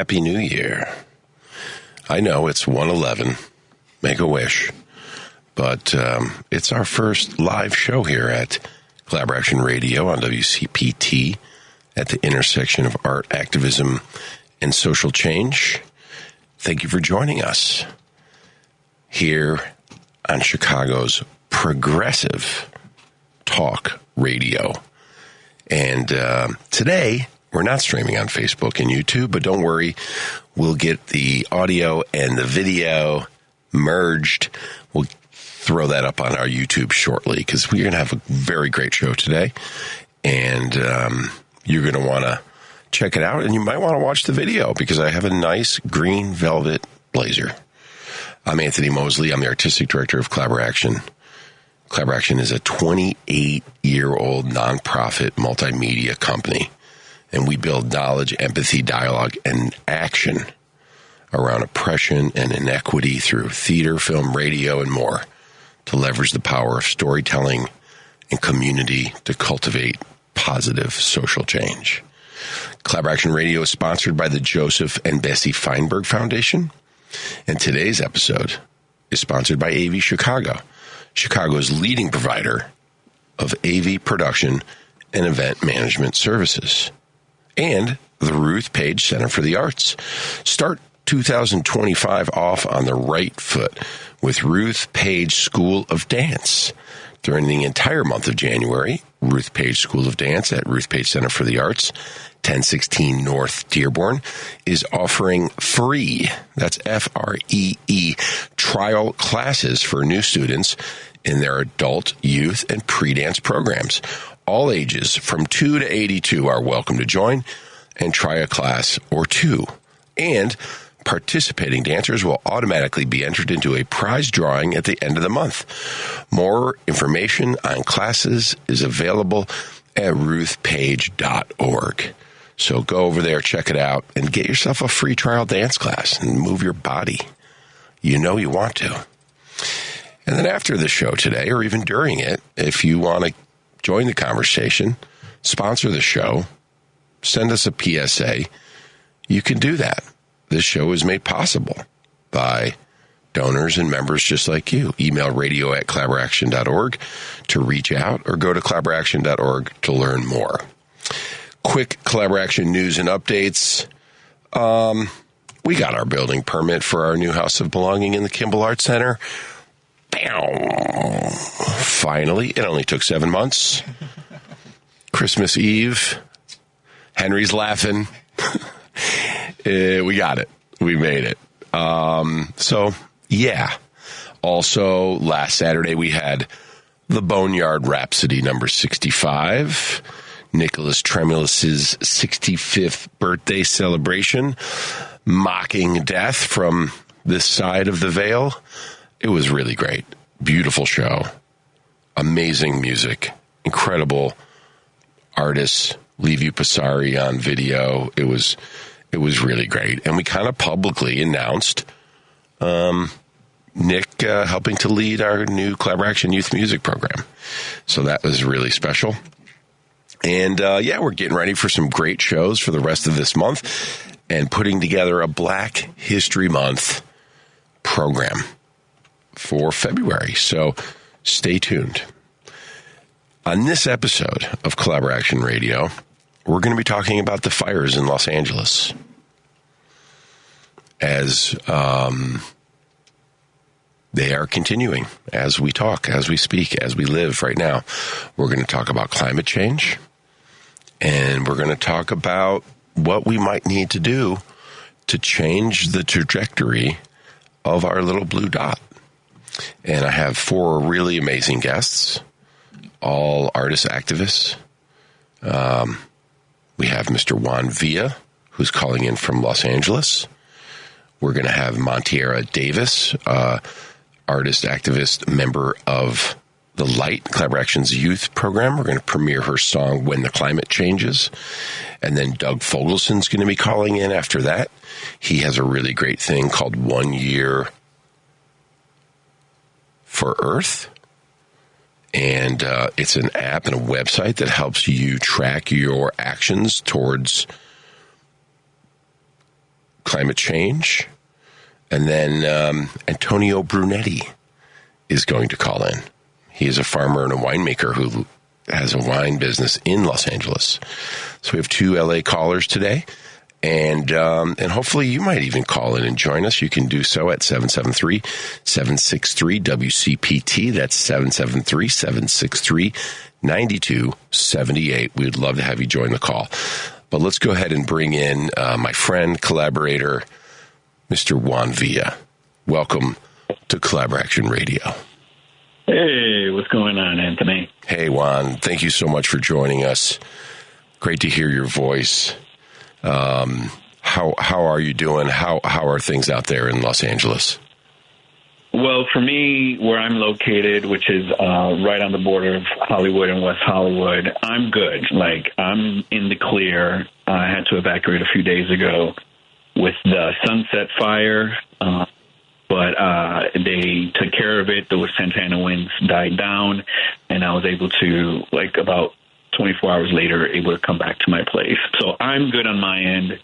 Happy New Year. I know it's 1/11, make a wish, but it's our first live show here at Collaboration Radio on WCPT at the intersection of art, activism, and social change. Thank you for joining us here on Chicago's progressive talk radio. And today, we're not streaming on Facebook and YouTube, but don't worry, we'll get the audio and the video merged. We'll throw that up on our YouTube shortly because we're going to have a very great show today. And you're going to want to check it out, and you might want to watch the video because I have a nice green velvet blazer. I'm Anthony Mosley. I'm the artistic director of Collaboraction. Collaboraction is a 28-year-old nonprofit multimedia company, and we build knowledge, empathy, dialogue, and action around oppression and inequity through theater, film, radio, and more to leverage the power of storytelling and community to cultivate positive social change. Collaboration Radio is sponsored by the Joseph and Bessie Feinberg Foundation, and today's episode is sponsored by AV Chicago, Chicago's leading provider of AV production and event management services, and the Ruth Page Center for the Arts. Start 2025 off on the right foot with Ruth Page School of Dance. During the entire month of January, Ruth Page School of Dance at Ruth Page Center for the Arts, 1016 North Dearborn, is offering free, that's F-R-E-E, trial classes for new students in their adult, youth, and pre-dance programs. All ages from 2 to 82 are welcome to join and try a class or two. And participating dancers will automatically be entered into a prize drawing at the end of the month. More information on classes is available at ruthpage.org. So go over there, check it out, and get yourself a free trial dance class and move your body. You know you want to. And then after the show today, or even during it, if you want to join the conversation, sponsor the show, send us a PSA, you can do that. This show is made possible by donors and members just like you. Email radio@collaboraction.org to reach out, or go to collaboraction.org to learn more. Quick Collaboration news and updates. We got our building permit for our new House of Belonging in the Kimball Arts Center. Finally, it only took 7 months. Christmas Eve. Henry's laughing. We got it. We made it. So, yeah. Also, last Saturday we had the Boneyard Rhapsody number 65, Nicholas Tremulous's 65th birthday celebration, mocking death from this side of the veil. It was really great. Beautiful show. Amazing music. Incredible artists. Leave You Passari on video. It was really great. And we kind of publicly announced Nick helping to lead our new Collaboration Youth Music program. So that was really special. And we're getting ready for some great shows for the rest of this month and putting together a Black History Month program for February. So stay tuned. On this episode of Collaboration Radio, we're going to be talking about the fires in Los Angeles. As they are continuing, as we talk, as we speak, as we live right now. We're going to talk about climate change, and we're going to talk about what we might need to do to change the trajectory of our little blue dot. And I have 4 really amazing guests, all artist activists. We have Mr. Juan Villa, who's calling in from Los Angeles. We're going to have Montiera Davis, artist activist, member of the Light, Collaboration's youth program. We're going to premiere her song, When the Climate Changes. And then Doug Fogelson's going to be calling in after that. He has a really great thing called 1 Year for Earth. And it's an app and a website that helps you track your actions towards climate change. And then Antonio Brunetti is going to call in. He is a farmer and a winemaker who has a wine business in Los Angeles. So we have 2 LA callers today. And hopefully you might even call in and join us. You can do so at 773-763-WCPT. That's 773-763-9278. We'd love to have you join the call. But let's go ahead and bring in my friend, collaborator, Mr. Juan Villa. Welcome to Collaboration Radio. Hey, what's going on, Anthony? Hey, Juan. Thank you so much for joining us. Great to hear your voice. How are you doing? How are things out there in Los Angeles? Well, for me, where I'm located, which is right on the border of Hollywood and West Hollywood, I'm good. Like, I'm in the clear. I had to evacuate a few days ago with the Sunset Fire, but they took care of it. The Santa Ana winds died down, and I was able to, like, about 24 hours later, able to come back to my place. So I'm good on my end.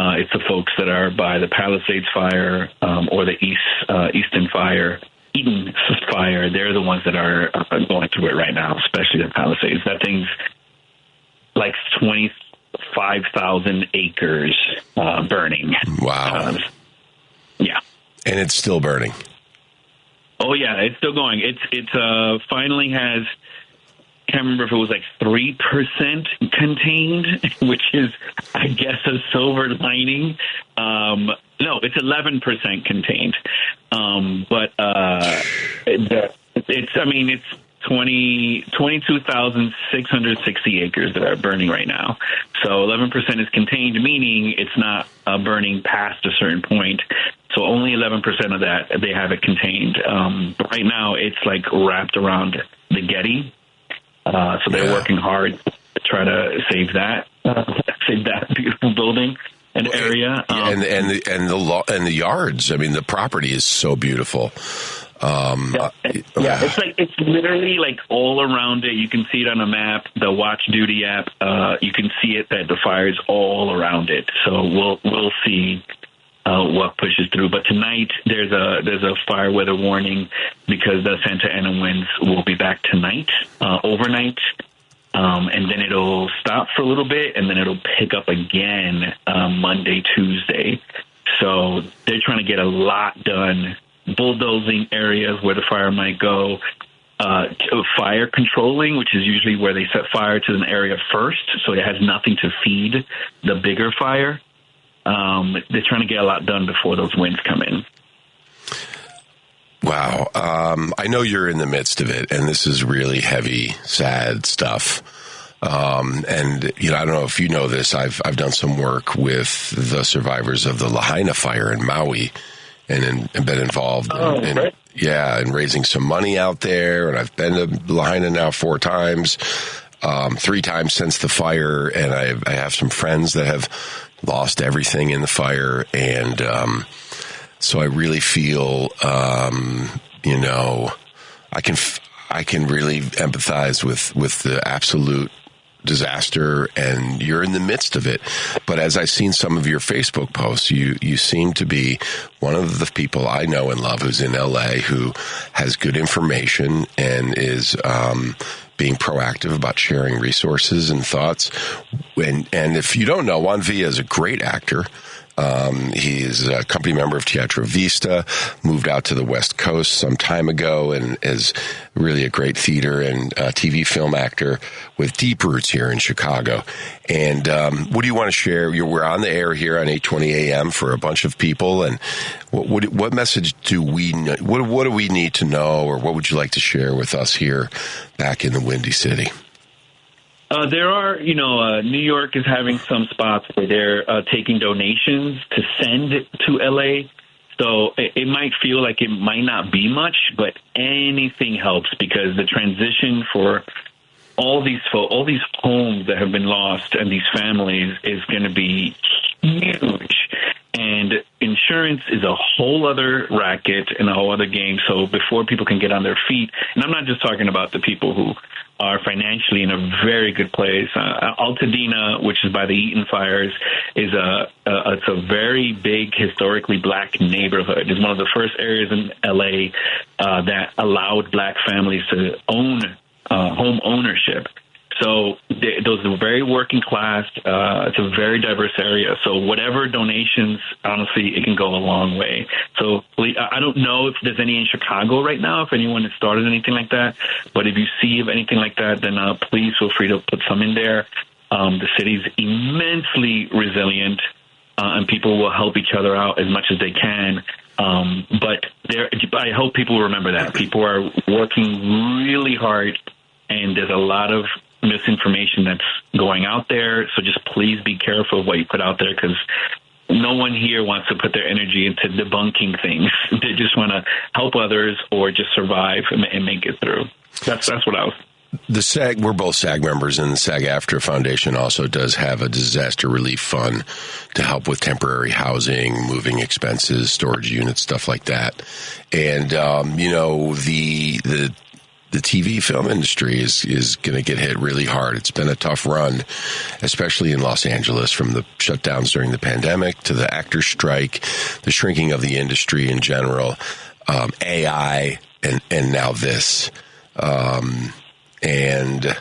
It's the folks that are by the Palisades Fire or the Eden Fire. They're the ones that are going through it right now, especially the Palisades. That thing's like 25,000 acres burning. Wow. Yeah. And it's still burning. Oh, yeah, it's still going. It's finally has... Can't remember if it was like 3% contained, which is, I guess, a silver lining. No, it's 11% contained. But it's 22,660 acres that are burning right now. So 11% is contained, meaning it's not burning past a certain point. So only 11% of that, they have it contained. Right now, it's like wrapped around the Getty. So they're working hard to try to save that beautiful building and area. And the yards. I mean, the property is so beautiful. It's literally like all around it. You can see it on a map, the Watch Duty app. You can see it that the fire is all around it. So we'll see what pushes through. But tonight there's a fire weather warning because the Santa Ana winds will be back tonight, overnight, and then it'll stop for a little bit, and then it'll pick up again Monday, Tuesday. So they're trying to get a lot done, bulldozing areas where the fire might go, fire controlling, which is usually where they set fire to an area first, so it has nothing to feed the bigger fire. They're trying to get a lot done before those winds come in. Wow. I know you're in the midst of it, and this is really heavy, sad stuff. And, I don't know if you know this, I've done some work with the survivors of the Lahaina fire in Maui and been involved in raising some money out there. And I've been to Lahaina now 4 times, 3 times since the fire. And I have some friends that have lost everything in the fire. And, so I really feel, I can really empathize with the absolute disaster, and you're in the midst of it. But as I've seen some of your Facebook posts, you seem to be one of the people I know and love who's in LA, who has good information and is being proactive about sharing resources and thoughts. And if you don't know, Juan Villa is a great actor. He's a company member of Teatro Vista, moved out to the West Coast some time ago, and is really a great theater and TV film actor with deep roots here in Chicago. And what do you want to share? We're on the air here on 8:20 a.m. for a bunch of people. And what message do we know? What do we need to know, or what would you like to share with us here back in the Windy City? There are, New York is having some spots where they're taking donations to send to LA. So it might feel like it might not be much, but anything helps, because the transition for all these homes that have been lost and these families is going to be huge. And insurance is a whole other racket and a whole other game. So before people can get on their feet, and I'm not just talking about the people who are financially in a very good place. Altadena, which is by the Eaton fires, is it's a very big historically black neighborhood. It's one of the first areas in LA that allowed black families to own home ownership. So those are very working class. It's a very diverse area. So whatever donations, honestly, it can go a long way. So I don't know if there's any in Chicago right now, if anyone has started anything like that. But if you see of anything like that, then please feel free to put some in there. The city's immensely resilient, and people will help each other out as much as they can. But I hope people remember that. People are working really hard, and there's a lot of misinformation that's going out there. So just please be careful of what you put out there, because no one here wants to put their energy into debunking things. They just want to help others or just survive and make it through. That's what I was. The SAG, we're both SAG members, and the SAG-AFTRA Foundation also does have a disaster relief fund to help with temporary housing, moving expenses, storage units, stuff like that. And, the TV film industry is going to get hit really hard. It's been a tough run, especially in Los Angeles, from the shutdowns during the pandemic to the actor strike, the shrinking of the industry in general, AI, and now this. It's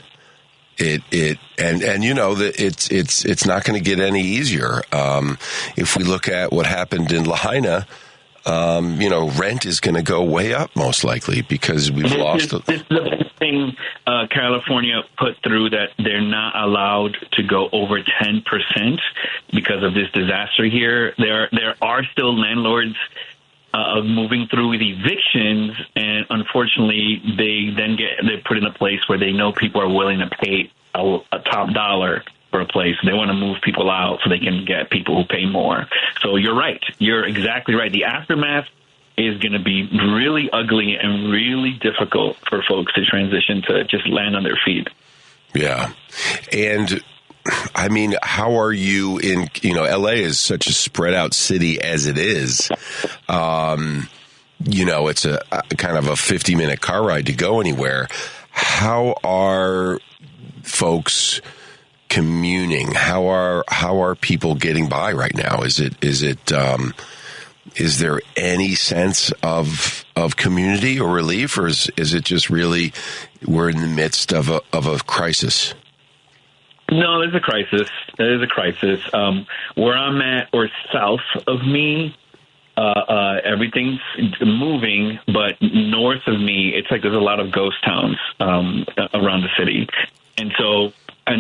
not going to get any easier. If we look at what happened in Lahaina, rent is going to go way up most likely because we've lost. This is the thing California put through, that they're not allowed to go over 10% because of this disaster here. There are still landlords moving through with evictions, and unfortunately, they're put in a place where they know people are willing to pay a top dollar for a place. They want to move people out so they can get people who pay more. So you're right. You're exactly right. The aftermath is going to be really ugly and really difficult for folks to transition to just land on their feet. Yeah. And I mean, how are you in, LA is such a spread out city as it is. It's a kind of a 50-minute car ride to go anywhere. How are folks communing? How are people getting by right now? Is there any sense of community or relief, or is it just really we're in the midst of a crisis? No, there's a crisis. There is a crisis. Where I'm at, or south of me, everything's moving, but north of me, it's like there's a lot of ghost towns around the city, and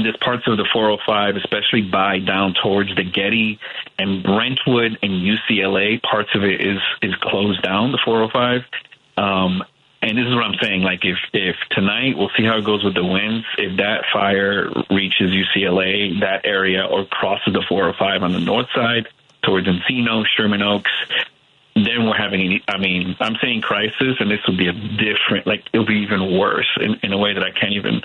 there's parts of the 405, especially down towards the Getty and Brentwood and UCLA. Parts of it is closed down, the 405. And this is what I'm saying. Like, if tonight, we'll see how it goes with the winds. If that fire reaches UCLA, that area, or crosses the 405 on the north side towards Encino, Sherman Oaks, then we're having, I'm saying crisis, and this will be it'll be even worse in a way that I can't even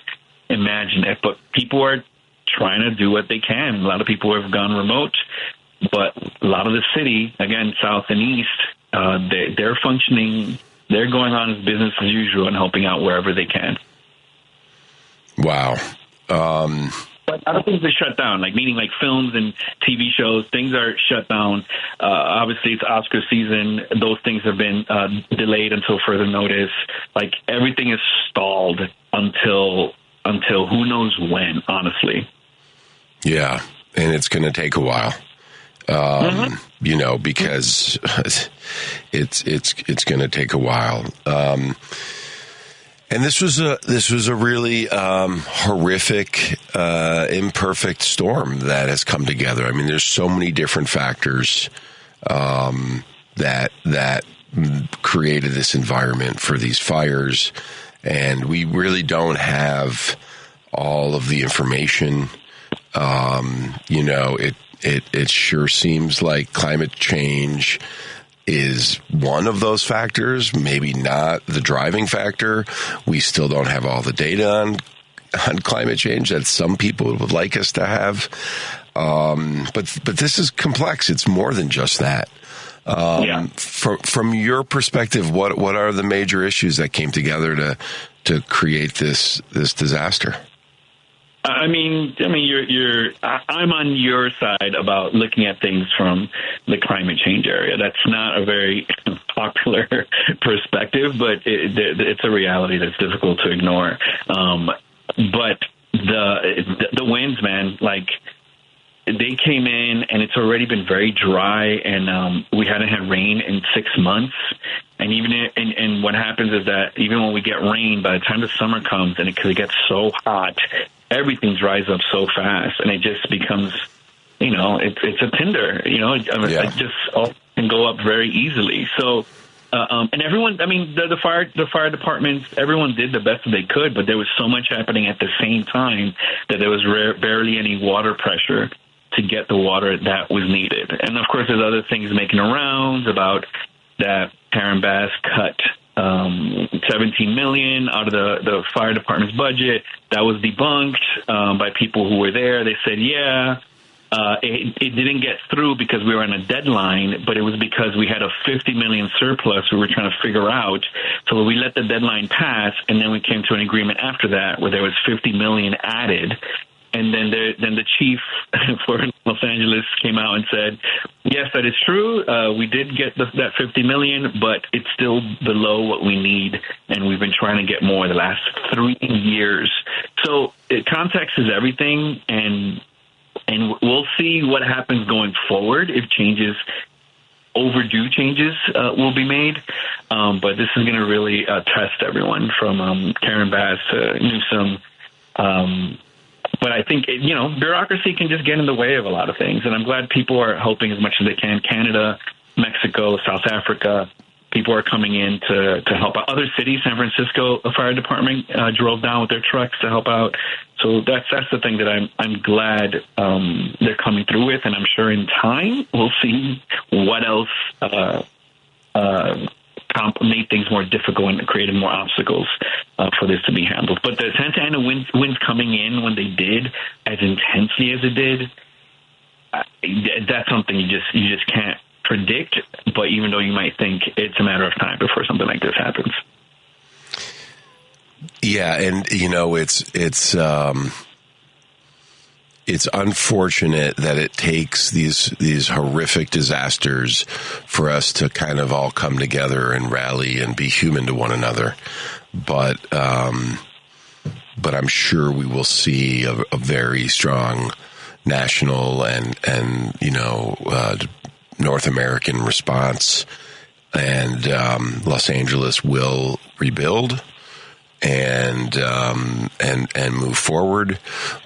imagine it. But people are trying to do what they can. A lot of people have gone remote, but a lot of the city, again, south and east, they're functioning. They're going on as business as usual and helping out wherever they can. Wow. But other things are shut down, meaning films and TV shows, things are shut down. Obviously, it's Oscar season. Those things have been delayed until further notice. Everything is stalled until who knows when, honestly. Yeah, and it's going to take a while. Because it's going to take a while. And this was a really horrific, imperfect storm that has come together. I mean, there's so many different factors that created this environment for these fires, and we really don't have all of the information. It sure seems like climate change is one of those factors, maybe not the driving factor. We still don't have all the data on climate change that some people would like us to have. But this is complex. It's more than just that. From your perspective, what are the major issues that came together to create this disaster? I'm on your side about looking at things from the climate change area. That's not a very popular perspective, but it's a reality that's difficult to ignore. But the winds, man, like, they came in and it's already been very dry, and we hadn't had rain in 6 months. And and what happens is that even when we get rain, by the time the summer comes and it gets so hot, everything dries up so fast, and it just becomes, it's a tinder, it just all can go up very easily. So, and everyone, the fire departments, everyone did the best that they could, but there was so much happening at the same time that there was barely any water pressure to get the water that was needed. And of course, there's other things making rounds about that Karen Bass cut $17 million out of the fire department's budget. That was debunked by people who were there. They said, it didn't get through because we were on a deadline, but it was because we had a $50 million surplus we were trying to figure out. So we let the deadline pass, and then we came to an agreement after that where there was $50 million added. And then the chief for Los Angeles came out and said, yes, that is true. We did get that $50 million, but it's still below what we need, and we've been trying to get more the last 3 years. So context is everything, and we'll see what happens going forward if overdue changes will be made. But this is going to really test everyone from Karen Bass to Newsom. But I think, bureaucracy can just get in the way of a lot of things. And I'm glad people are helping as much as they can. Canada, Mexico, South Africa, people are coming in to help out. Other cities, San Francisco, a fire department drove down with their trucks to help out. So that's the thing that I'm glad they're coming through with. And I'm sure in time we'll see what else made things more difficult and created more obstacles for this to be handled. But the Santa Ana winds coming in when they did, as intensely as it did, that's something you just can't predict. But even though you might think it's a matter of time before something like this happens. Yeah, and it's unfortunate that it takes these horrific disasters for us to kind of all come together and rally and be human to one another. But I'm sure we will see a very strong national and North American response, and Los Angeles will rebuild and move forward.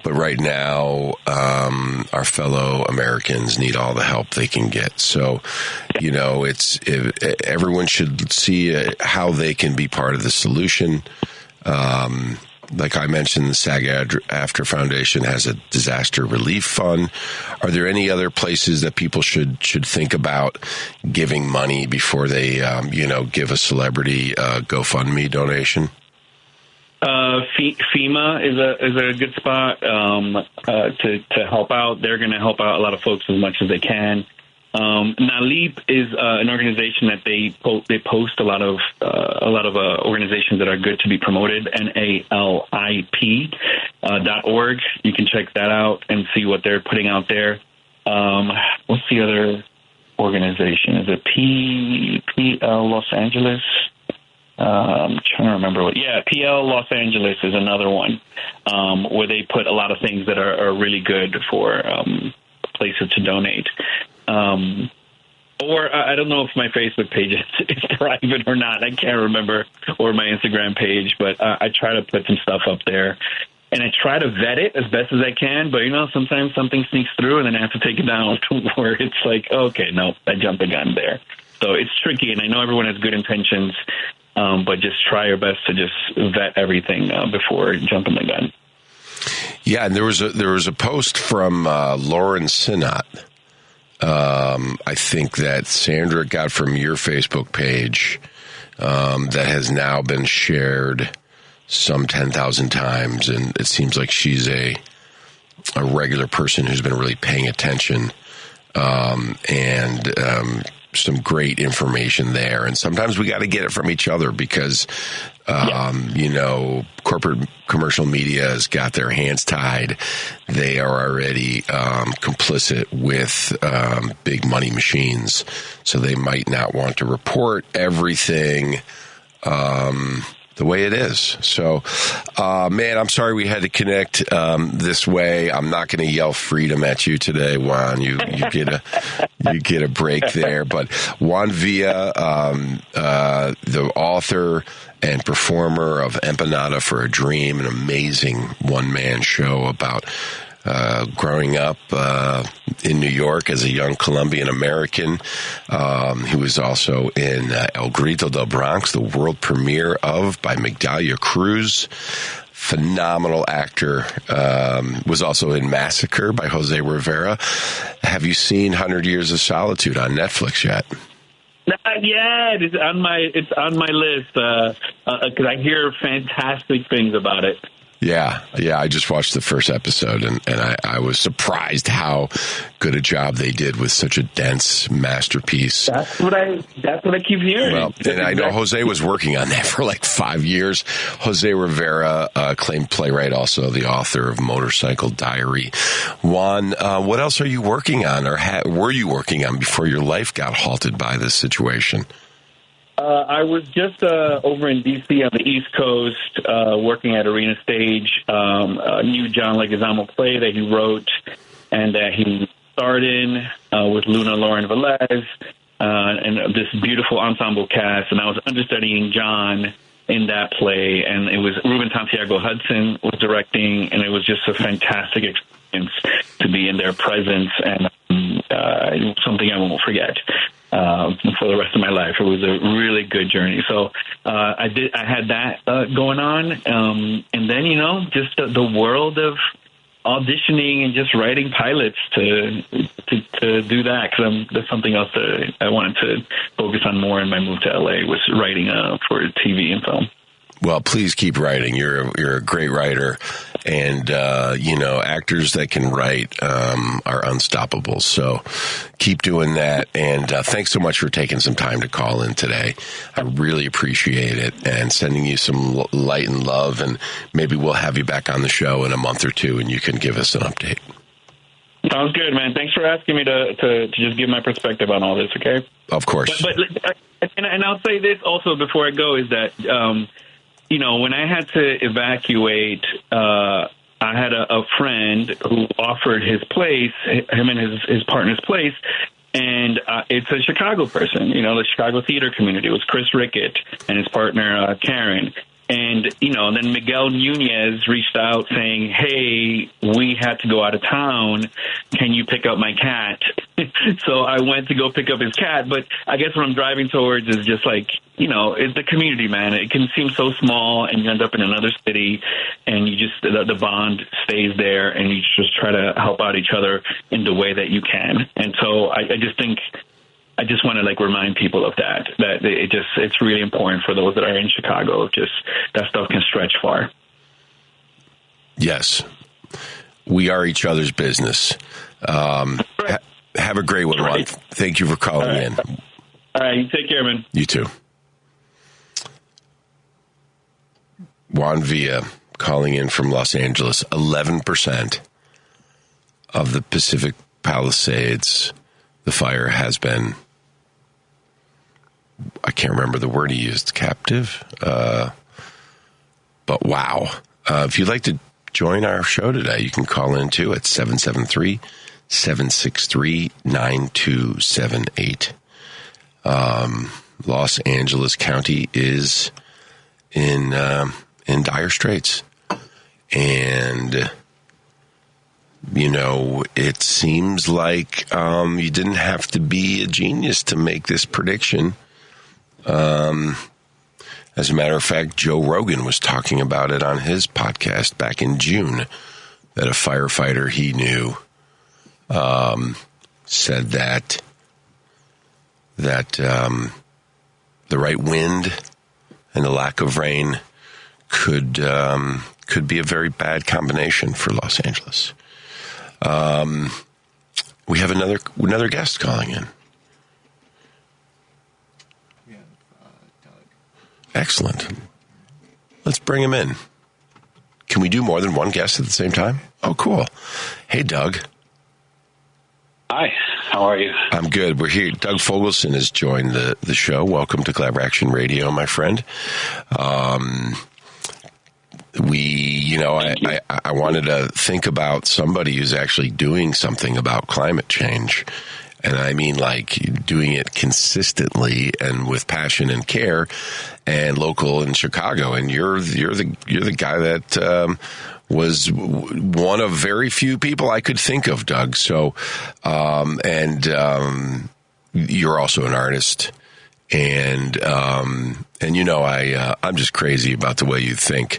But right now, our fellow Americans need all the help they can get. So, everyone should see how they can be part of the solution. Like I mentioned, the SAG-AFTRA Foundation has a disaster relief fund. Are there any other places that people should think about giving money before they, give a celebrity GoFundMe donation? FEMA is a good spot to help out. They're going to help out a lot of folks as much as they can. NALIP is an organization that they post a lot of organizations that are good to be promoted. NALIP.org. You can check that out and see what they're putting out there. What's the other organization? Is it PL Los Angeles? I'm trying to remember PL Los Angeles is another one where they put a lot of things that are really good for places to donate. Or I don't know if my Facebook page is private or not. I can't remember, or my Instagram page, but I try to put some stuff up there. And I try to vet it as best as I can, but sometimes something sneaks through and then I have to take it down where it's like, okay, no, I jumped the gun there. So it's tricky, and I know everyone has good intentions. But just try your best to just vet everything before jumping the gun. Yeah, and there was a post from Lauren Sinnott, I think that Sandra got from your Facebook page that has now been shared some 10,000 times, and it seems like she's a a regular person who's been really paying attention, and some great information there. And sometimes we got to get it from each other because, corporate commercial media has got their hands tied. They are already complicit with big money machines, so they might not want to report everything the way it is. So, man, I'm sorry we had to connect this way. I'm not going to yell freedom at you today, Juan. You get a break there. But Juan Villa, the author and performer of Empanada for a Dream, an amazing one-man show about growing up in New York as a young Colombian American. He was also in El Grito del Bronx, the world premiere of by Migdalia Cruz. Phenomenal actor. Was also in Massacre by Jose Rivera. Have you seen 100 Years of Solitude on Netflix yet? Not yet. It's on my list because I hear fantastic things about it. Yeah. I just watched the first episode, and I was surprised how good a job they did with such a dense masterpiece. That's what I keep hearing. Well, and I know Jose was working on that for like 5 years. Jose Rivera, acclaimed playwright, also the author of Motorcycle Diary. Juan, what else are you working on, or were you working on before your life got halted by this situation? I was just over in D.C. on the East Coast working at Arena Stage, a new John Leguizamo play that he wrote and that he starred in with Luna Lauren Velez and this beautiful ensemble cast. And I was understudying John in that play, and it was Ruben Santiago Hudson was directing, and it was just a fantastic experience to be in their presence, and something I won't forget. For the rest of my life. It was a really good journey. So I had that going on, and then just the world of auditioning and just writing pilots to do that, because that's something else that I wanted to focus on more in my move to LA, was writing for TV and film. Well, please keep writing. You're a great writer, and actors that can write are unstoppable. So keep doing that, and thanks so much for taking some time to call in today. I really appreciate it, and sending you some light and love, and maybe we'll have you back on the show in a month or two, and you can give us an update. Sounds good, man. Thanks for asking me to just give my perspective on all this, okay? Of course. And I'll say this also before I go, is that when I had to evacuate, I had a friend who offered his place, him and his partner's place, and it's a Chicago person, the Chicago theater community. It was Chris Rickett and his partner, Karen. And, then Miguel Nunez reached out saying, hey, we had to go out of town. Can you pick up my cat? So I went to go pick up his cat. But I guess what I'm driving towards is just like, it's the community, man. It can seem so small, and you end up in another city, and you just, the bond stays there, and you just try to help out each other in the way that you can. And so I just want to remind people of that it's really important for those that are in Chicago. Just that stuff can stretch far. Yes, we are each other's business. Right. Have a great one, Juan. Thank you for calling in. All right, you take care, man. You too. Juan Villa calling in from Los Angeles. 11% of the Pacific Palisades, the fire has been, I can't remember the word he used, captive. But wow. If you'd like to join our show today, you can call in too at 773-763-9278. Los Angeles County is in dire straits. And it seems like you didn't have to be a genius to make this prediction. As a matter of fact, Joe Rogan was talking about it on his podcast back in June, that a firefighter he knew said that the right wind and the lack of rain could be a very bad combination for Los Angeles. We have another guest calling in. We have Doug. Excellent. Let's bring him in. Can we do more than one guest at the same time? Oh, cool. Hey, Doug. Hi, how are you? I'm good. We're here. Doug Fogelson has joined the show. Welcome to Collaboraction Radio, my friend. I wanted to think about somebody who's actually doing something about climate change. And I mean, like, doing it consistently and with passion and care, and local in Chicago. And you're the guy that was one of very few people I could think of, Doug. So, you're also an artist. And I'm just crazy about the way you think.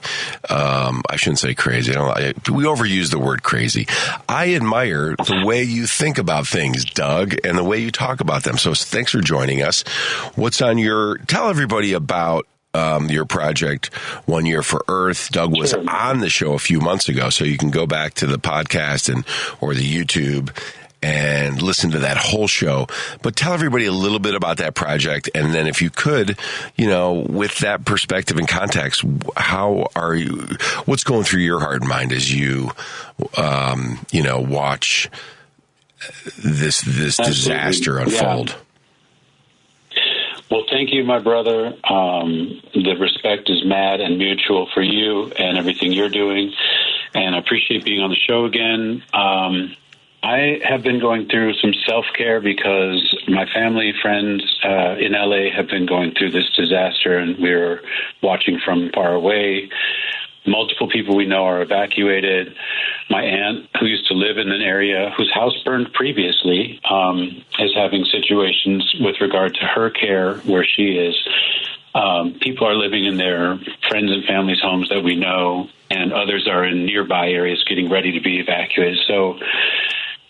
I shouldn't say crazy. We overuse the word crazy. I admire the way you think about things, Doug, and the way you talk about them. So thanks for joining us. Tell everybody about your project, 1 Year for Earth. Doug was on the show a few months ago, so you can go back to the podcast or the YouTube and listen to that whole show. But tell everybody a little bit about that project. And then if you could, with that perspective and context, what's going through your heart and mind as you, watch this disaster unfold? Yeah. Well, thank you, my brother. The respect is mad and mutual for you and everything you're doing. And I appreciate being on the show again. I have been going through some self-care because my family, friends in LA have been going through this disaster, and we're watching from far away. Multiple people we know are evacuated. My aunt, who used to live in an area whose house burned previously, is having situations with regard to her care where she is. People are living in their friends' and families' homes that we know, and others are in nearby areas getting ready to be evacuated.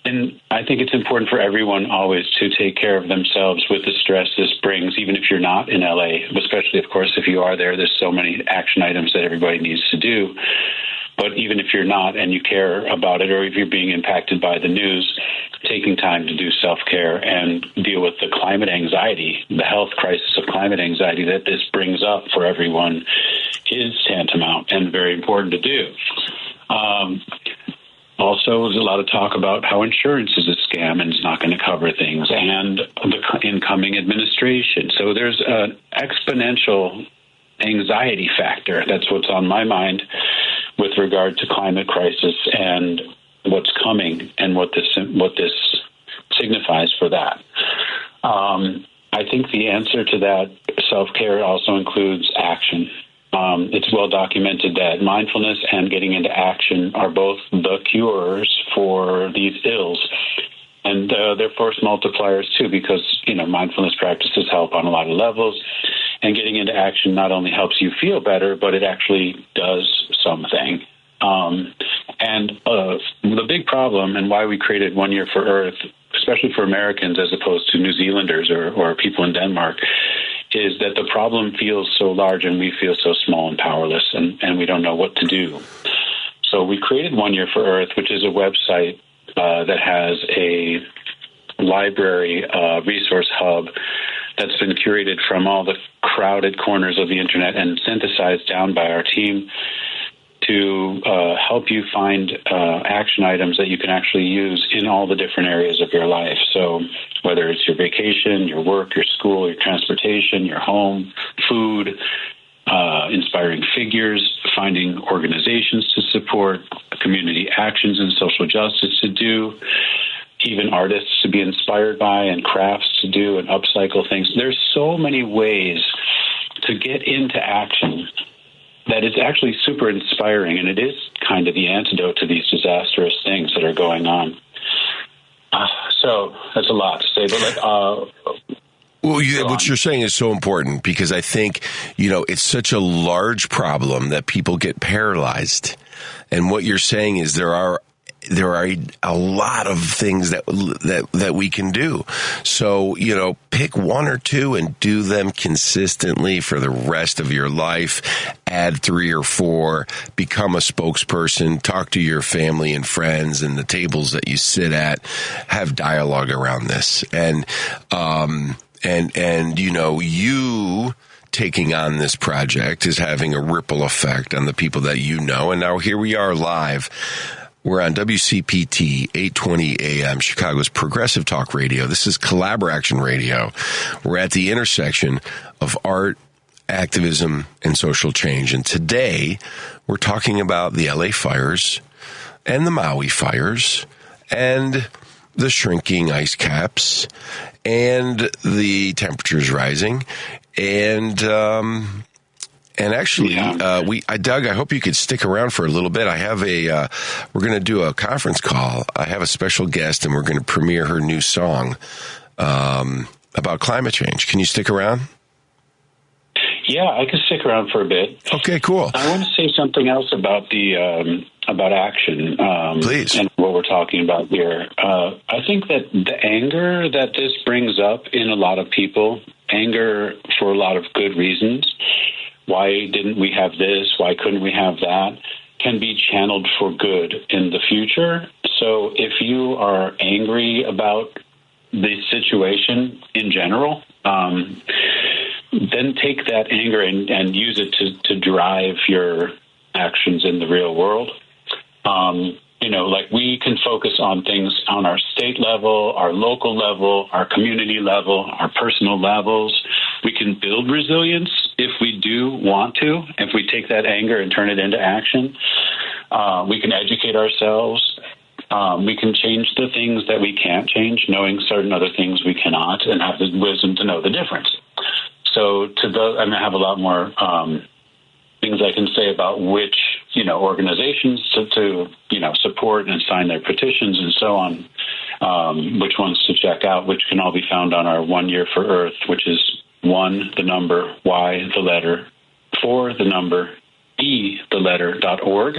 And I think it's important for everyone always to take care of themselves with the stress this brings, even if you're not in LA, especially, of course, if you are there. There's so many action items that everybody needs to do. But even if you're not and you care about it, or if you're being impacted by the news, taking time to do self-care and deal with the climate anxiety, the health crisis of climate anxiety that this brings up for everyone is tantamount and very important to do. Also, there's a lot of talk about how insurance is a scam and it's not going to cover things, and the incoming administration. So there's an exponential anxiety factor. That's what's on my mind with regard to climate crisis and what's coming and what this signifies for that. I think the answer to that self-care also includes action. It's well documented that mindfulness and getting into action are both the cures for these ills. And they're force multipliers, too, because, mindfulness practices help on a lot of levels. And getting into action not only helps you feel better, but it actually does something. And the big problem and why we created 1 Year for Earth, especially for Americans as opposed to New Zealanders or people in Denmark, is that the problem feels so large and we feel so small and powerless, and we don't know what to do. So we created 1 Year for Earth, which is a website that has a library resource hub that's been curated from all the crowded corners of the internet and synthesized down by our team to help you find action items that you can actually use in all the different areas of your life. So whether it's your vacation, your work, your school, your transportation, your home, food, inspiring figures, finding organizations to support, community actions and social justice to do, even artists to be inspired by and crafts to do and upcycle things. There's so many ways to get into action that it's actually super inspiring, and it is kind of the antidote to these disastrous things that are going on. So that's a lot to say, but what you're saying is so important because I think, it's such a large problem that people get paralyzed. And what you're saying is there are there are a lot of things that we can do. So, pick one or two and do them consistently for the rest of your life. Add 3 or 4, become a spokesperson, talk to your family and friends and the tables that you sit at, have dialogue around this. And you taking on this project is having a ripple effect on the people that you know. And now here we are live. We're on WCPT 820 AM, Chicago's progressive talk radio. This is Collaboraction Radio. We're at the intersection of art, activism, and social change. And today we're talking about the LA fires and the Maui fires and the shrinking ice caps and the temperatures rising. And actually, Doug, I hope you could stick around for a little bit. I have we're going to do a conference call. I have a special guest, and we're going to premiere her new song about climate change. Can you stick around? Yeah, I can stick around for a bit. Okay, cool. I want to say something else about the about action. Please. And what we're talking about here. I think that the anger that this brings up in a lot of people, anger for a lot of good reasons, why didn't we have this, why couldn't we have that, can be channeled for good in the future. So if you are angry about the situation in general, then take that anger and use it to drive your actions in the real world. Like we can focus on things on our state level, our local level, our community level, our personal levels. We can build resilience if we do want to, if we take that anger and turn it into action. We can educate ourselves. We can change the things that we can't change, knowing certain other things we cannot, and have the wisdom to know the difference. So I have a lot more things I can say about which organizations to support and sign their petitions and so on, which ones to check out, which can all be found on our 1 Year for Earth, which is 1, the number, Y, the letter, 4, the number, E, the letter.org,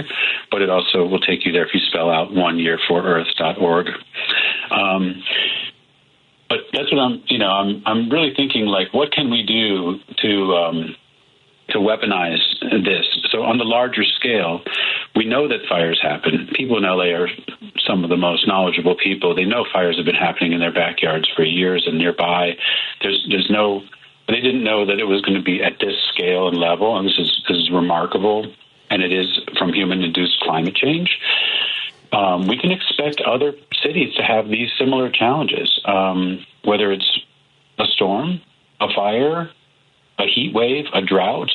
but it also will take you there if you spell out 1yearforearth.org. But that's what I'm really thinking, like, what can we do to weaponize this? So on the larger scale, we know that fires happen. People in LA are some of the most knowledgeable people. They know fires have been happening in their backyards for years and nearby. They didn't know that it was going to be at this scale and level, and this is remarkable, and it is from human-induced climate change. We can expect other cities to have these similar challenges, whether it's a storm, a fire, a heat wave, a drought.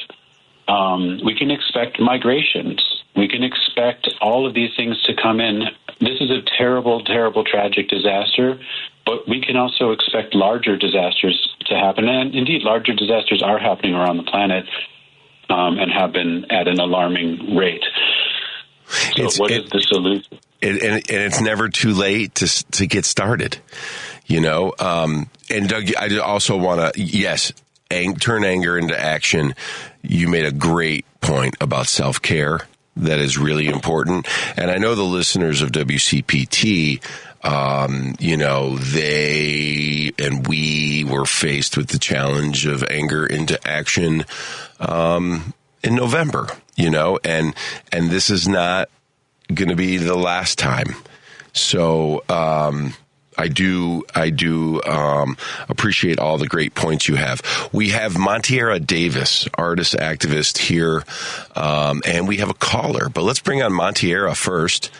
We can expect migrations. We can expect all of these things to come in. This is a terrible, terrible, tragic disaster, but we can also expect larger disasters to happen. And indeed, larger disasters are happening around the planet and have been at an alarming rate. So what is the solution? And it's never too late to get started, And Doug, I also want to, turn anger into action. You made a great point about self-care. That is really important. And I know the listeners of WCPT, they and we were faced with the challenge of anger into action in November, and this is not going to be the last time. So I do appreciate all the great points you have. We have Montiera Davis, artist activist here, and we have a caller. But let's bring on Montiera first.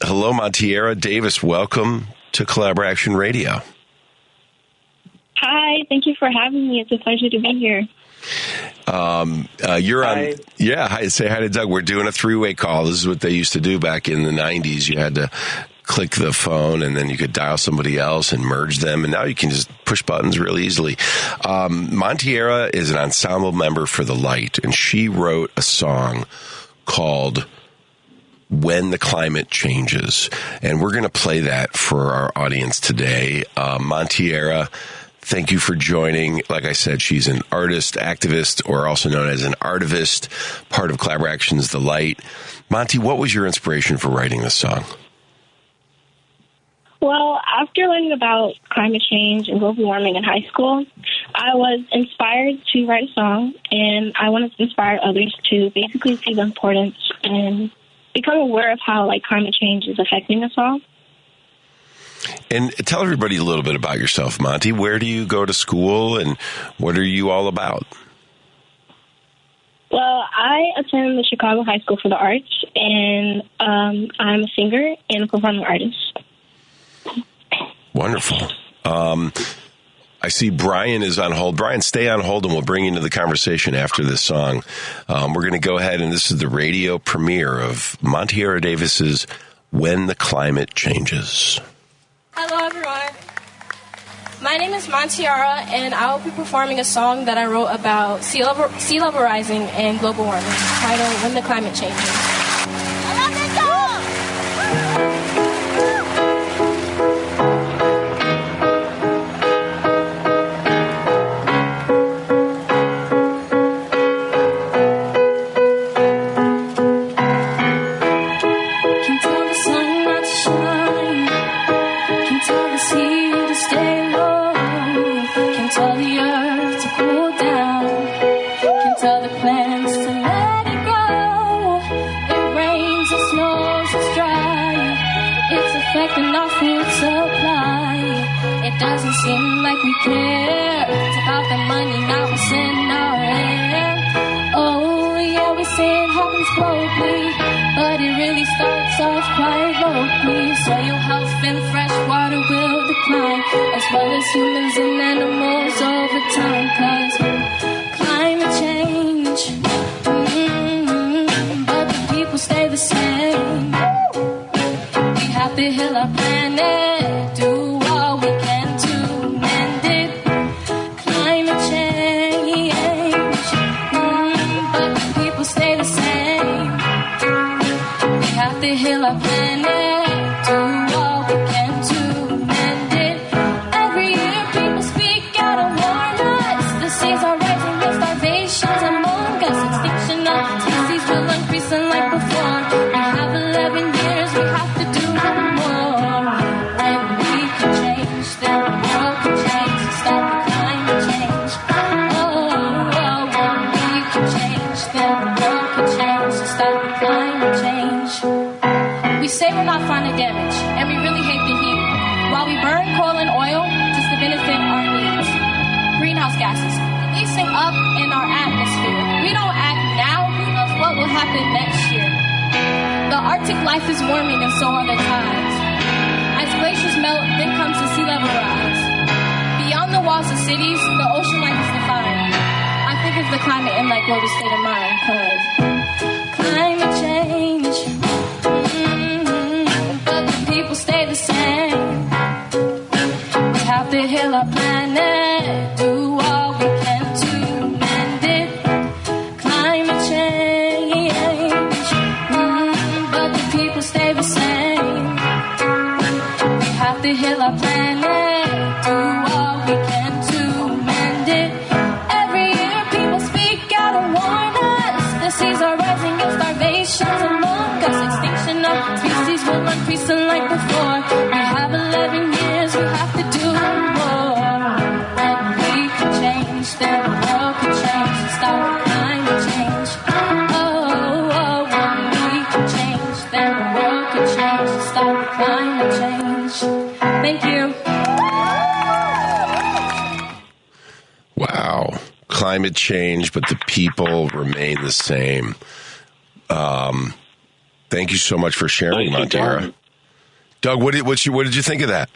Hello, Montiera Davis. Welcome to Collaboration Radio. Hi, thank you for having me. It's a pleasure to be here. You're on. Hi. Say hi to Doug. We're doing a 3-way call. This is what they used to do back in the 90s. You had to click the phone and then you could dial somebody else and merge them. And now you can just push buttons real easily. Montiera is an ensemble member for The Light, and she wrote a song called When the Climate Changes. And we're going to play that for our audience today. Montiera, thank you for joining. Like I said, she's an artist, activist, or also known as an artivist, part of Collaboraction's The Light. Monty, what was your inspiration for writing this song? Well, after learning about climate change and global warming in high school, I was inspired to write a song, and I wanted to inspire others to basically see the importance and become aware of how climate change is affecting us all. And tell everybody a little bit about yourself, Monty. Where do you go to school, and what are you all about? Well, I attend the Chicago High School for the Arts, and I'm a singer and a performing artist. Wonderful. I see Brian is on hold. Brian, stay on hold, and we'll bring you into the conversation after this song. We're going to go ahead, and this is the radio premiere of Montiera Davis's When the Climate Changes. Hello, everyone. My name is Montiera, and I will be performing a song that I wrote about sea level rising and global warming, titled When the Climate Changes. I love this song! Doesn't seem like we care. It's about the money, now it's in our air. Oh, yeah, we say it happens globally, but it really starts off quite locally. Soil health and fresh water will decline, as well as humans and animals over time. Cause climate change, but the people stay the same. We have to heal our planet, do all we can. Heal our planet, do all we can to mend it. Every year people speak out and warn us. The seas are rising, the starvation's among us. Extinction of species will increase unlike before. We have 11 years, we have to do more. When we can change, then the world can change to stop the climate change. When we can change, then the world can change to stop the climate change. We say we're not fond of damage, and we really hate the heat. While we burn coal and oil just to benefit our needs. Greenhouse gases, releasing up in our atmosphere. We don't act now, who knows what will happen next year. The Arctic life is warming, and so are the tides. As glaciers melt, then comes the sea level rise. Beyond the walls of cities, the ocean life is defined. I think of the climate in that global state of mind, cause climate change. Stay the same. We have to heal our planet, do all we can to mend it. Climate change, but the people stay the same. We have to heal our planet, do all we can to mend it. Every year people speak out and warn us. The seas are rising and starvation's among us. Extinction of species will increase unlike before. We have 11 years, we have to do more. When we can change, then the world can change to stop the climate change. When we can change, then the world can change to stop the climate change. Thank you. Wow. Climate change, but the people remain the same. Thank you so much for sharing, Montiera. Doug, what did you think of that?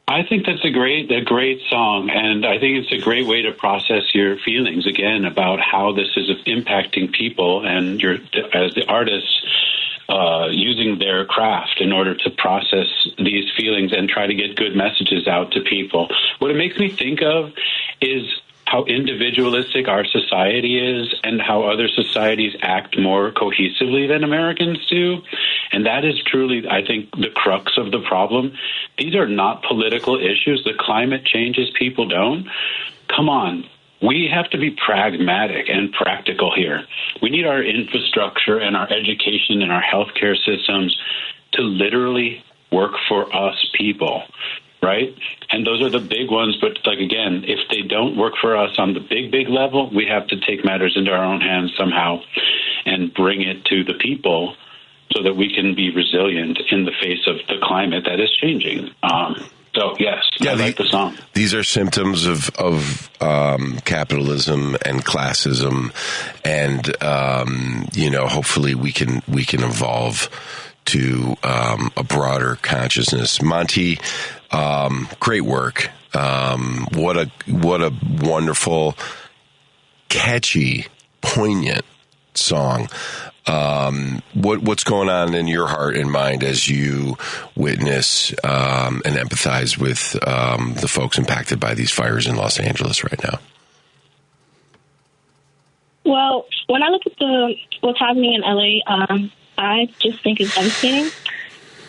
I think that's a great song, and I think it's a great way to process your feelings again about how this is impacting people, and as the artists using their craft in order to process these feelings and try to get good messages out to people. What it makes me think of is how individualistic our society is and how other societies act more cohesively than Americans do. And that is truly, I think, the crux of the problem. These are not political issues. The climate changes, people don't. Come on. We have to be pragmatic and practical here. We need our infrastructure and our education and our healthcare systems to literally work for us people, right? And those are the big ones. But like, again, if they don't work for us on the big level, we have to take matters into our own hands somehow and bring it to the people so that we can be resilient in the face of the climate that is changing. So, yes, I like the song. These are symptoms of capitalism and classism, and hopefully we can evolve to a broader consciousness. Monty, great work. What a wonderful, catchy, poignant song. What's going on in your heart and mind as you witness and empathize with the folks impacted by these fires in Los Angeles right now? Well, when I look at what's happening in LA, I just think it's devastating.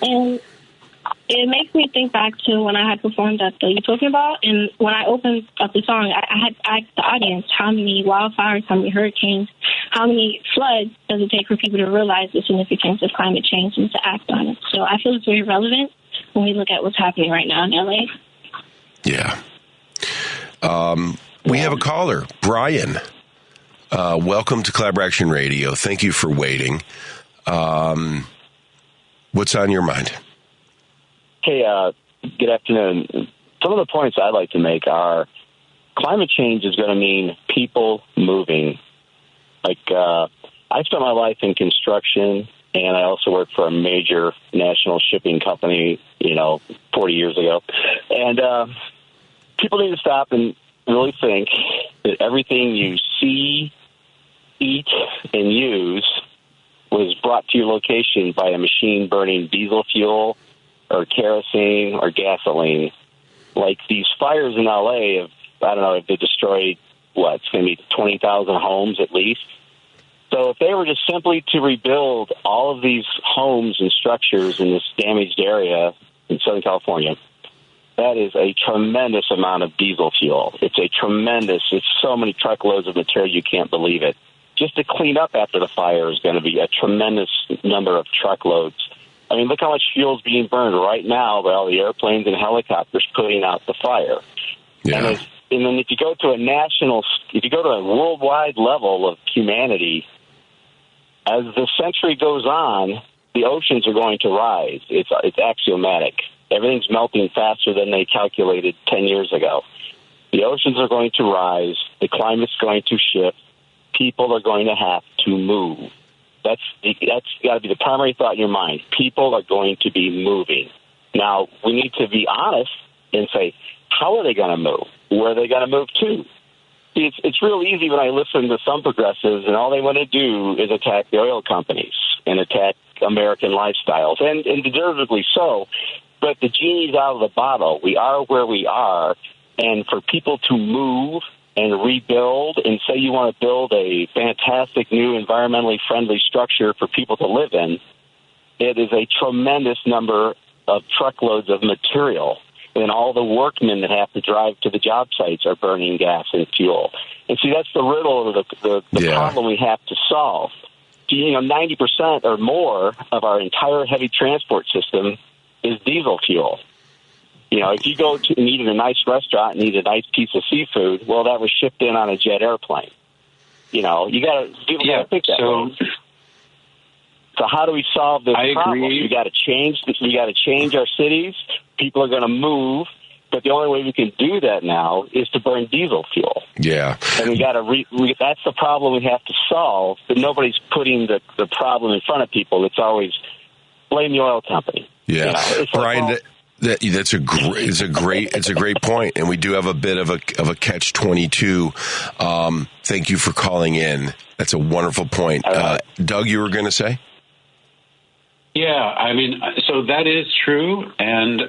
And it makes me think back to when I had performed at the You're Talking About, and when I opened up the song, I had asked the audience how many wildfires, how many hurricanes, how many floods does it take for people to realize the significance of climate change and to act on it. So I feel it's very relevant when we look at what's happening right now in LA. Yeah. We have a caller, Brian. Welcome to Collaboration Radio. Thank you for waiting. What's on your mind? Hey, good afternoon. Some of the points I'd like to make are climate change is going to mean people moving. Like, I spent my life in construction, and I also worked for a major national shipping company, 40 years ago. And people need to stop and really think that everything you see, eat, and use was brought to your location by a machine burning diesel fuel or kerosene or gasoline. Like these fires in LA if they destroyed, it's going to be 20,000 homes at least. So if they were just simply to rebuild all of these homes and structures in this damaged area in Southern California, that is a tremendous amount of diesel fuel. It's so many truckloads of material you can't believe it. Just to clean up after the fire is going to be a tremendous number of truckloads. I mean, look how much fuel is being burned right now by all the airplanes and helicopters putting out the fire. Yeah. And then if you go to a worldwide level of humanity, as the century goes on, the oceans are going to rise. It's axiomatic. Everything's melting faster than they calculated 10 years ago. The oceans are going to rise. The climate's going to shift. People are going to have to move. That's got to be the primary thought in your mind. People are going to be moving. Now, we need to be honest and say, how are they going to move? Where are they going to move to? See, it's real easy when I listen to some progressives, and all they want to do is attack the oil companies and attack American lifestyles, and deservedly so. But the genie's out of the bottle. We are where we are, and for people to move and rebuild and say you want to build a fantastic new environmentally friendly structure for people to live in, it is a tremendous number of truckloads of material. And all the workmen that have to drive to the job sites are burning gas and fuel. And see, that's the riddle of the problem we have to solve. 90% or more of our entire heavy transport system is diesel fuel. If you go to and eat in a nice restaurant and eat a nice piece of seafood, well, that was shipped in on a jet airplane. People got to think that way. So how do we solve this problem? We got to change. We got to change our cities. People are going to move, but the only way we can do that now is to burn diesel fuel. Yeah, and we got to. That's the problem we have to solve. But nobody's putting the problem in front of people. It's always blame the oil company. Yeah, Brian. That's a great point, and we do have a bit of a catch-22. Thank you for calling in. That's a wonderful point. Doug, you were going to say? Yeah, I mean, so that is true, and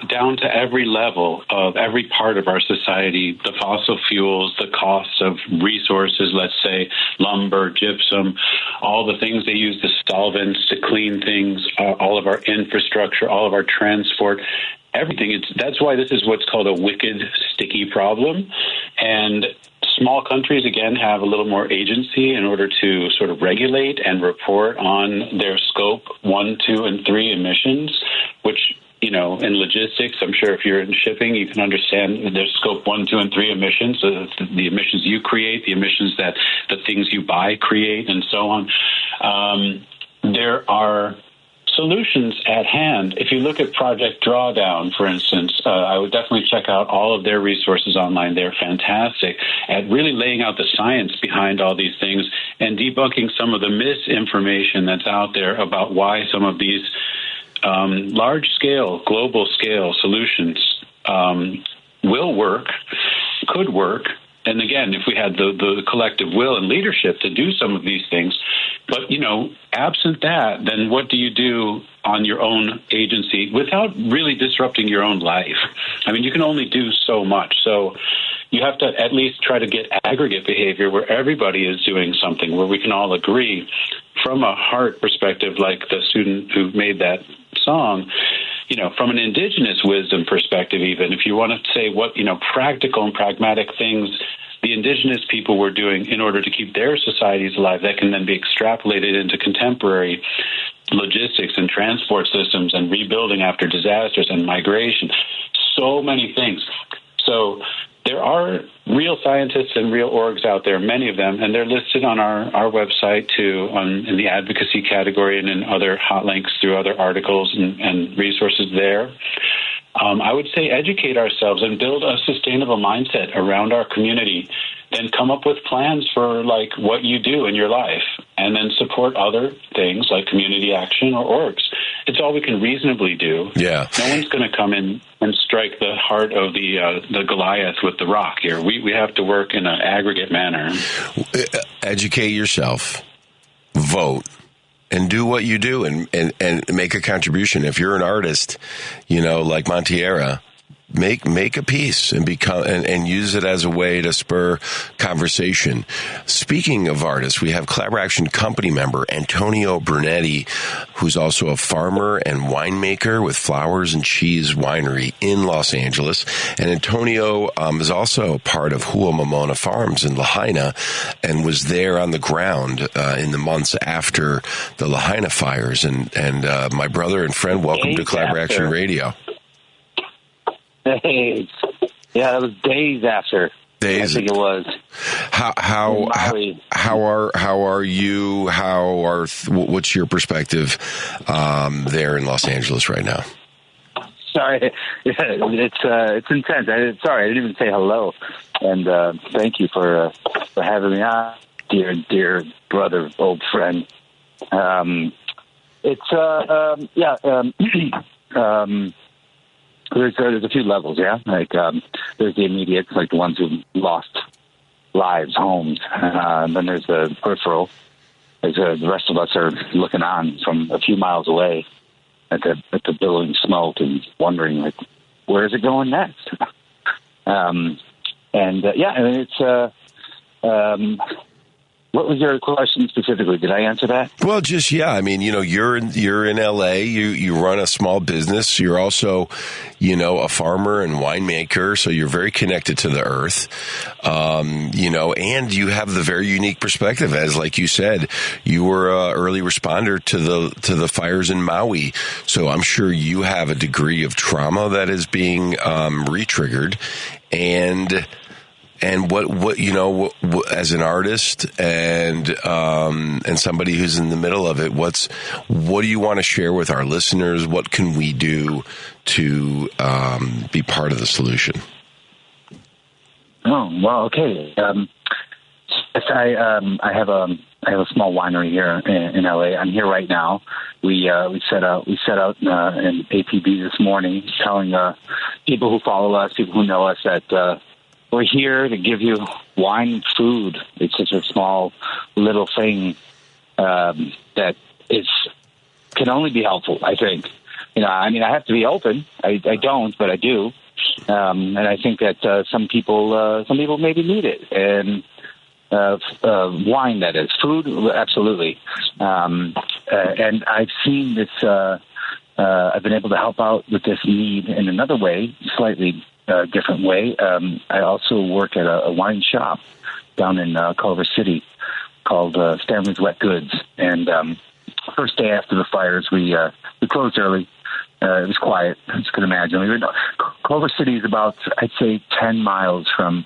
down to every level of every part of our society, the fossil fuels, the costs of resources, let's say lumber, gypsum, all the things they use, the solvents to clean things, all of our infrastructure, all of our transport, everything. That's why this is what's called a wicked, sticky problem, and small countries, again, have a little more agency in order to sort of regulate and report on their scope 1, 2, and 3 emissions, which, in logistics, I'm sure if you're in shipping, you can understand there's scope 1, 2, and 3 emissions, so the emissions you create, the emissions that the things you buy create, and so on. There are solutions at hand. If you look at Project Drawdown, for instance, I would definitely check out all of their resources online. They're fantastic at really laying out the science behind all these things and debunking some of the misinformation that's out there about why some of these large-scale, global-scale solutions will work, could work. And again, if we had the collective will and leadership to do some of these things, but, absent that, then what do you do on your own agency without really disrupting your own life? I mean, you can only do so much. So you have to at least try to get aggregate behavior where everybody is doing something, where we can all agree from a heart perspective, like the student who made that song, from an indigenous wisdom perspective, even if you want to say what, practical and pragmatic things the indigenous people were doing in order to keep their societies alive, that can then be extrapolated into contemporary logistics and transport systems and rebuilding after disasters and migration, so many things. So there are real scientists and real orgs out there, many of them, and they're listed on our website too, in the advocacy category and in other hot links through other articles and resources there. I would say educate ourselves and build a sustainable mindset around our community, then come up with plans for what you do in your life, and then support other things like community action or orgs. It's all we can reasonably do. Yeah. No one's going to come in and strike the heart of the Goliath with the rock here. We have to work in an aggregate manner. Educate yourself, vote, and do what you do and make a contribution. If you're an artist, like Montiera, make a piece and and use it as a way to spur conversation. Speaking of artists, we have Collaboraction company member Antonio Brunetti, who's also a farmer and winemaker with Flowers and Cheese Winery in Los Angeles. And Antonio is also part of Hua Momona Farms in Lahaina and was there on the ground in the months after the Lahaina fires. And my brother and friend, welcome to Collaboration Radio. Days. Yeah, that was days after. Days. I think it was. How are you? What's your perspective there in Los Angeles right now? Sorry, it's intense. Sorry, I didn't even say hello. And thank you for having me on, dear brother, old friend. There's a few levels, yeah. There's the immediate, like the ones who lost lives, homes. And then there's the peripheral. The rest of us are looking on from a few miles away at the billowing smoke and wondering, where is it going next? What was your question specifically? Did I answer that? Well, just, yeah. I mean, you're in LA. You run a small business. You're also, a farmer and winemaker. So you're very connected to the earth. And you have the very unique perspective, as like you said, you were an early responder to the fires in Maui. So I'm sure you have a degree of trauma that is being re-triggered. And what as an artist and somebody who's in the middle of it, what do you want to share with our listeners? What can we do to be part of the solution? Oh, well, okay. I have a small winery here in LA. I'm here right now. We set out in APB this morning, telling people who follow us, people who know us, that we're here to give you wine and food. It's such a small little thing that is can only be helpful, I think. I mean, I have to be open. I don't, but I do. And I think that some people maybe need it. And wine, that is. Food, absolutely. And I've seen this, I've been able to help out with this need in another way, slightly different way. I also work at a wine shop down in Culver City called Stanley's Wet Goods. And first day after the fires, we closed early. It was quiet, as you can imagine. Culver City is about, I'd say, 10 miles from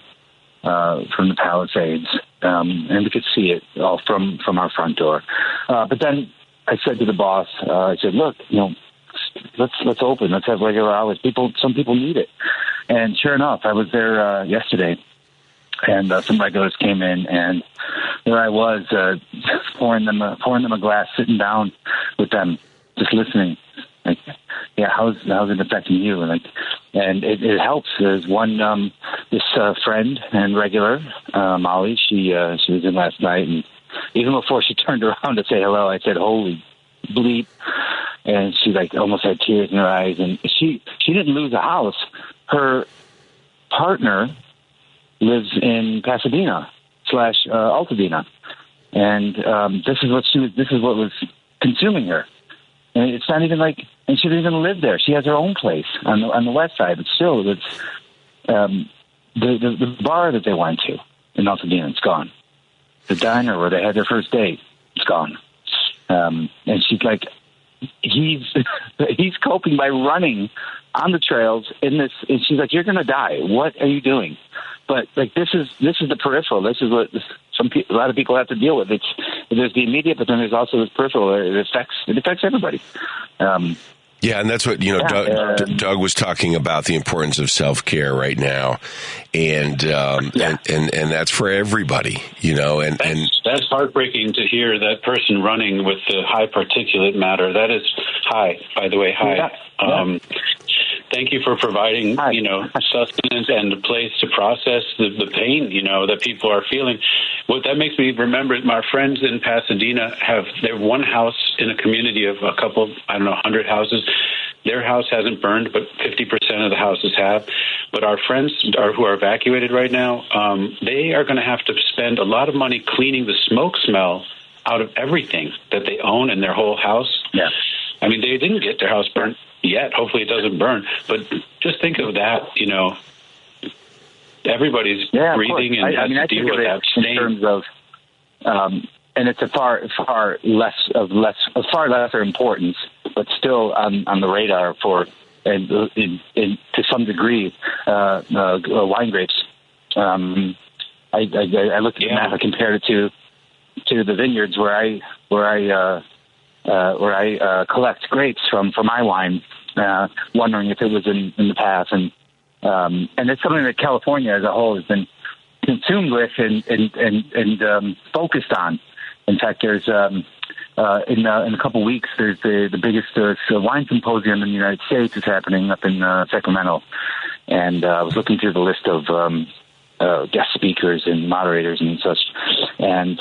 the Palisades, and we could see it all from our front door. But then I said to the boss, I said, look, let's open. Let's have regular hours. Some people need it. And sure enough, I was there yesterday, and some regulars came in, and there I was pouring them a glass, sitting down with them, just listening. Like, yeah, how's it affecting you? And it helps. There's one this friend and regular, Molly. She was in last night, and even before she turned around to say hello, I said, "Holy bleep!" And she almost had tears in her eyes. And she didn't lose a house. Her partner lives in Pasadena / Altadena, and this is what was consuming her. And it's not even and she doesn't even live there. She has her own place on the west side, but still, it's the bar that they went to in Altadena, it's gone. The diner where they had their first date, it's gone. And she's like, he's coping by running on the trails in this. And she's like, "You're going to die. What are you doing?" But this is the peripheral. This is what a lot of people have to deal with. There's the immediate, but then there's also this peripheral. It affects everybody. Yeah, and that's what Doug was talking about, the importance of self-care right now, and that's for everybody, and that's heartbreaking to hear that person running with the high particulate matter. That is high, by the way, high. Yeah. Thank you for providing, sustenance and a place to process the pain, that people are feeling. What that makes me remember, my friends in Pasadena they have one house in a community of a couple, 100 houses. Their house hasn't burned, but 50% of the houses have. But our friends who are evacuated right now, they are going to have to spend a lot of money cleaning the smoke smell out of everything that they own in their whole house. Yeah. I mean, they didn't get their house burnt yet. Hopefully it doesn't burn. But just think of that, everybody's breathing and has to deal with that stain. In terms of, and it's a far lesser importance, but still on the radar for, and to some degree, wine grapes. I looked at the map. I compared it to the vineyards where I collect grapes from for my wine, wondering if it was in the past, and it's something that California as a whole has been consumed with and focused on. In fact, there's in a couple of weeks there's the biggest wine symposium in the United States is happening up in Sacramento, and I was looking through the list of guest speakers and moderators and such, and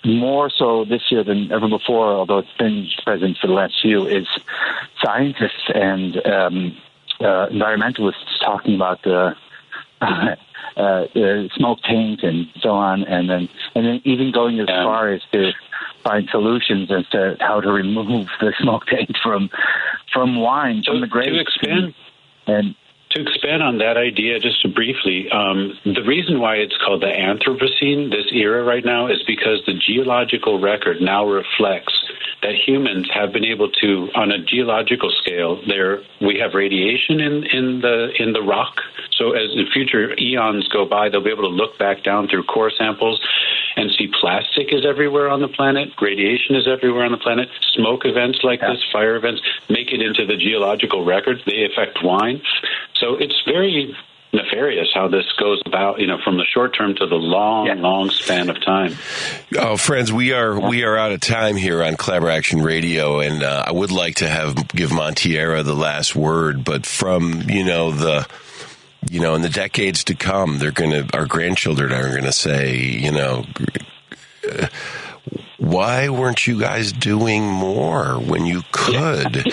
more so this year than ever before, although it's been present for the last few, is scientists and environmentalists talking about smoke taint and so on, and then even going as far as to find solutions as to how to remove the smoke taint from wine, from the grapes. To expand on that idea just briefly, the reason why it's called the Anthropocene, this era right now, is because the geological record now reflects that humans have been able to, on a geological scale, we have radiation in the rock. So as the future eons go by, they'll be able to look back down through core samples and see plastic is everywhere on the planet, radiation is everywhere on the planet, smoke events like this, fire events, make it into the geological record. They affect wine. So it's very nefarious how this goes about, from the short term to the long span of time. Oh, friends, we are out of time here on Collaboration Radio, and I would like to give Montiera the last word, but from in the decades to come, our grandchildren are going to say, why weren't you guys doing more when you could?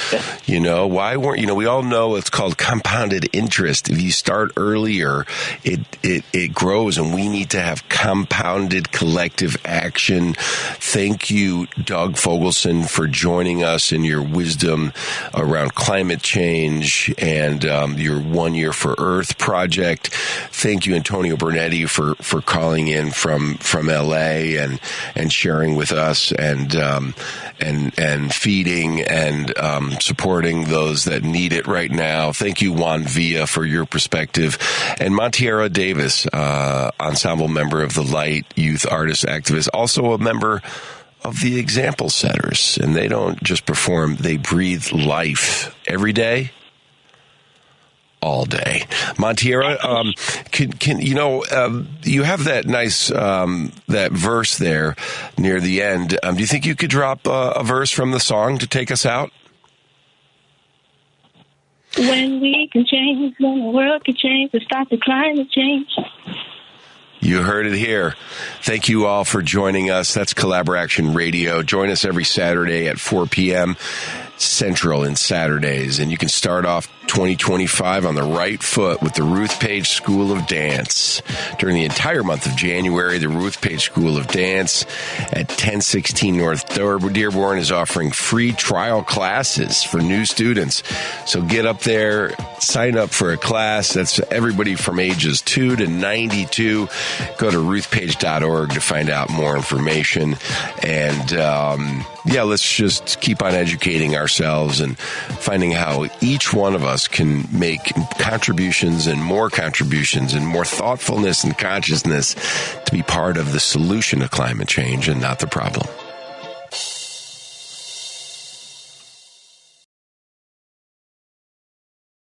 Why weren't, we all know it's called compounded interest. If you start earlier, it grows, and we need to have compounded collective action. Thank you, Doug Fogelson, for joining us in your wisdom around climate change and your 1 Year for Earth project. Thank you, Antonio Bernetti, for calling in from LA and sharing with us and feeding and supporting those that need it right now. Thank you, Juan Villa, for your perspective. And Montiera Davis, ensemble member of the Light Youth Artist Activist, also a member of the Example Setters. And they don't just perform, they breathe life every day, all day. Montiera, you have that nice, that verse there near the end. Do you think you could drop a verse from the song to take us out? When we can change, when the world can change, to stop the climate change. You heard it here. Thank you all for joining us. That's Collaboration Radio. Join us every Saturday at 4 p.m. Central in Saturdays. And you can start off 2025 on the right foot with the Ruth Page School of Dance. During the entire month of January, the Ruth Page School of Dance at 1016 North Dearborn is offering free trial classes for new students. So get up there, sign up for a class. That's everybody from ages 2 to 92. Go to ruthpage.org to find out more information. And let's just keep on educating ourselves and finding how each one of us can make contributions and more thoughtfulness and consciousness to be part of the solution to climate change and not the problem.